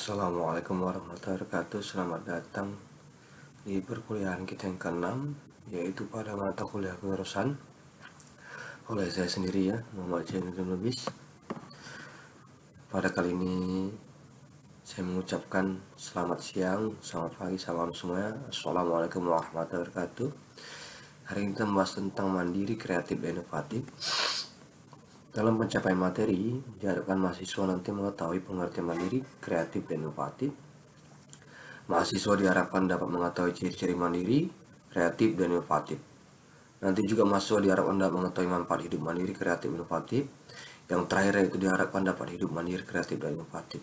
Assalamualaikum warahmatullahi wabarakatuh. Selamat datang di perkuliahan kita yang ke-6, yaitu pada mata kuliah kewirausahaan oleh saya sendiri ya, Muhammad Jainuddin Lubis. Pada kali ini saya mengucapkan selamat siang, selamat pagi, salam semuanya. Assalamualaikum warahmatullahi wabarakatuh. Hari ini kita membahas tentang mandiri, kreatif, dan inovatif. Dalam pencapaian materi, diharapkan mahasiswa nanti mengetahui pengertian mandiri, kreatif, dan inovatif. Mahasiswa diharapkan dapat mengetahui ciri-ciri mandiri, kreatif, dan inovatif. Nanti juga mahasiswa diharapkan dapat mengetahui manfaat hidup mandiri, kreatif, inovatif. Yang terakhir yaitu diharapkan dapat hidup mandiri, kreatif, dan inovatif.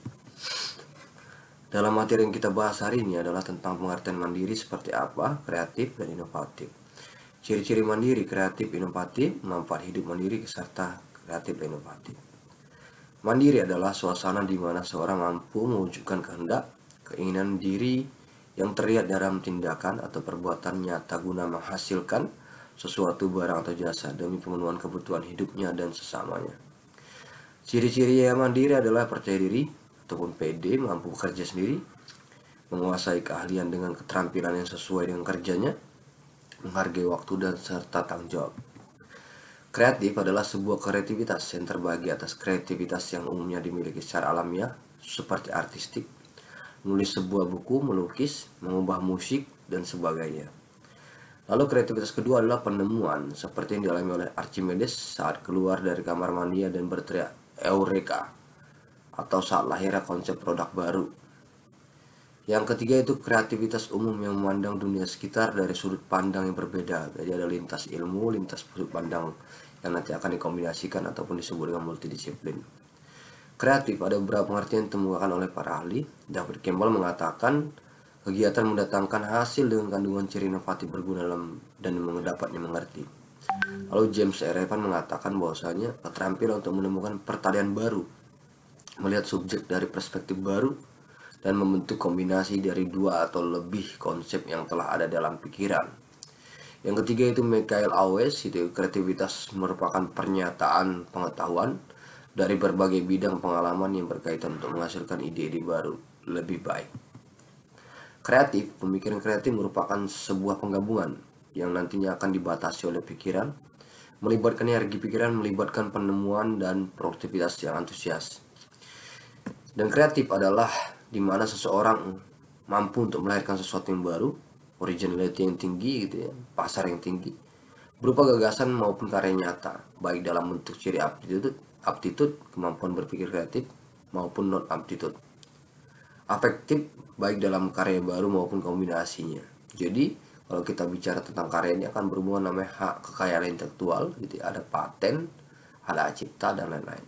Dalam materi yang kita bahas hari ini adalah tentang pengertian mandiri seperti apa, kreatif, dan inovatif. Ciri-ciri mandiri, kreatif, inovatif, manfaat hidup mandiri, serta kreatif dan inovatif. Mandiri adalah suasana di mana seorang mampu mewujudkan kehendak, keinginan diri yang terlihat dalam tindakan atau perbuatan nyata guna menghasilkan sesuatu barang atau jasa demi pemenuhan kebutuhan hidupnya dan sesamanya. Ciri-ciri yang mandiri adalah percaya diri ataupun pede, mampu bekerja sendiri, menguasai keahlian dengan keterampilan yang sesuai dengan kerjanya, menghargai waktu dan serta tanggung jawab. Kreatif adalah sebuah kreativitas yang terbagi atas kreativitas yang umumnya dimiliki secara alamiah, seperti artistik, menulis sebuah buku, melukis, mengubah musik, dan sebagainya. Lalu kreativitas kedua adalah penemuan, seperti yang dialami oleh Archimedes saat keluar dari kamar mandi dan berteriak Eureka, atau saat lahirnya konsep produk baru. Yang ketiga itu kreativitas umum yang memandang dunia sekitar dari sudut pandang yang berbeda. Jadi ada lintas ilmu, lintas sudut pandang yang nanti akan dikombinasikan ataupun disebut dengan multidisiplin. Kreatif ada beberapa pengertian yang ditemukan oleh para ahli. David Campbell mengatakan kegiatan mendatangkan hasil dengan kandungan ciri inovatif berguna dalam dan mendapatnya mengerti. Lalu James R. Evan mengatakan bahwasanya keterampilan untuk menemukan pertalian baru, melihat subjek dari perspektif baru, dan membentuk kombinasi dari dua atau lebih konsep yang telah ada dalam pikiran. Yang ketiga itu Michael Awes, itu kreativitas merupakan pernyataan pengetahuan dari berbagai bidang pengalaman yang berkaitan untuk menghasilkan ide-ide baru lebih baik. Kreatif, pemikiran kreatif merupakan sebuah penggabungan yang nantinya akan dibatasi oleh pikiran, melibatkan energi pikiran, melibatkan penemuan dan produktivitas yang antusias. Dan kreatif adalah di mana seseorang mampu untuk melahirkan sesuatu yang baru, originality yang tinggi gitu ya, pasar yang tinggi, berupa gagasan maupun karya nyata, baik dalam bentuk ciri aptitude, kemampuan berpikir kreatif, maupun non aptitude. Afektif, baik dalam karya baru maupun kombinasinya. Jadi, kalau kita bicara tentang karya ini akan berhubungan namanya hak kekayaan intelektual, gitu ya, ada paten, ada hak cipta, dan lain-lain.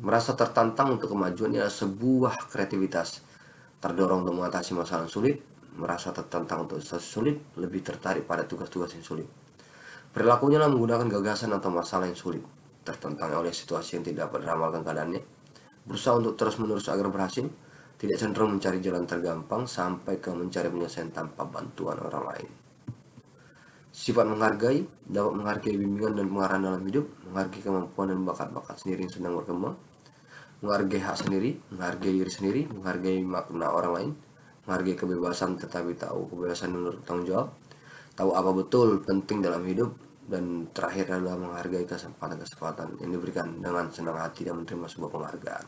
Merasa tertantang untuk kemajuan adalah sebuah kreativitas. Terdorong untuk mengatasi masalah sulit, merasa tertantang untuk sesuatu sulit, lebih tertarik pada tugas-tugas yang sulit. Perilakunya adalah menggunakan gagasan atau masalah yang sulit, tertantang oleh situasi yang tidak dapat diramalkan keadaannya, berusaha untuk terus-menerus agar berhasil, tidak cenderung mencari jalan tergampang sampai ke mencari penyelesaian tanpa bantuan orang lain. Sifat menghargai, dapat menghargai bimbingan dan pengarahan dalam hidup, menghargai kemampuan dan bakat-bakat sendiri yang sedang berkembang, menghargai hak sendiri, menghargai diri sendiri, menghargai makna orang lain, menghargai kebebasan tetapi tahu kebebasan menurut tanggung jawab, tahu apa betul penting dalam hidup, dan terakhir adalah menghargai kesempatan-kesempatan yang diberikan dengan senang hati dan menerima sebuah penghargaan.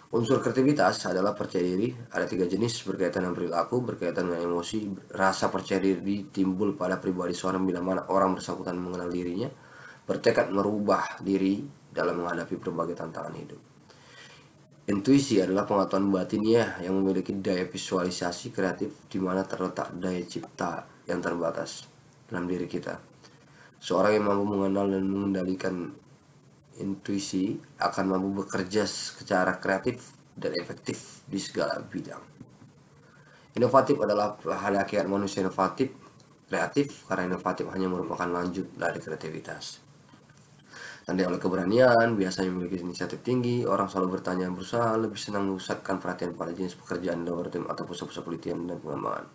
Unsur kreativitas adalah percaya diri. Ada 3 jenis berkaitan dengan perilaku, berkaitan dengan emosi. Rasa percaya diri timbul pada pribadi seorang bila mana orang bersangkutan mengenal dirinya, bertekad merubah diri dalam menghadapi berbagai tantangan hidup. Intuisi adalah pengetahuan batinnya yang memiliki daya visualisasi kreatif di mana terletak daya cipta yang terbatas dalam diri kita. Seorang yang mampu mengenal dan mengendalikan intuisi akan mampu bekerja secara kreatif dan efektif di segala bidang. Inovatif adalah hakikat manusia inovatif, kreatif, karena inovatif hanya merupakan lanjut dari kreativitas. Tanda oleh keberanian, biasanya memiliki inisiatif tinggi, orang selalu bertanya berusaha, lebih senang memusatkan perhatian pada jenis pekerjaan laboratorium atau pusat-pusat penelitian dan pengembangan.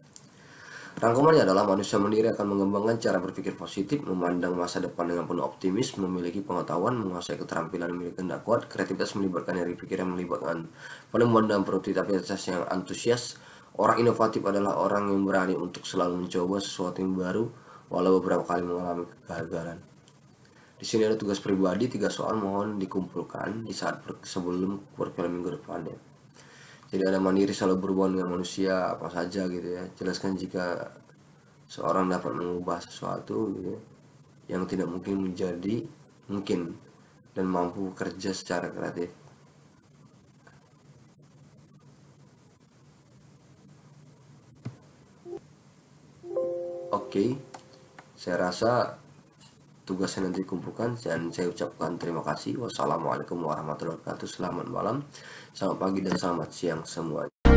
Rangkumannya adalah manusia mandiri akan mengembangkan cara berpikir positif, memandang masa depan dengan penuh optimis, memiliki pengetahuan, menguasai keterampilan, memiliki kehendak kuat, kreativitas melibatkan dari pikiran, melibatkan penemuan dan produktivitas yang antusias. Orang inovatif adalah orang yang berani untuk selalu mencoba sesuatu yang baru, walau beberapa kali mengalami kegagalan. Di sini ada tugas pribadi, 3 soal mohon dikumpulkan di saat sebelum kurrikulum minggu depannya. Jadi ada mandiri selalu berhubungan dengan manusia apa saja gitu ya. Jelaskan jika seorang dapat mengubah sesuatu gitu ya, yang tidak mungkin menjadi mungkin dan mampu bekerja secara kreatif. Oke, saya rasa tugasnya nanti dikumpulkan dan saya ucapkan terima kasih. Wassalamualaikum warahmatullahi wabarakatuh. Selamat malam, selamat pagi dan selamat siang semuanya.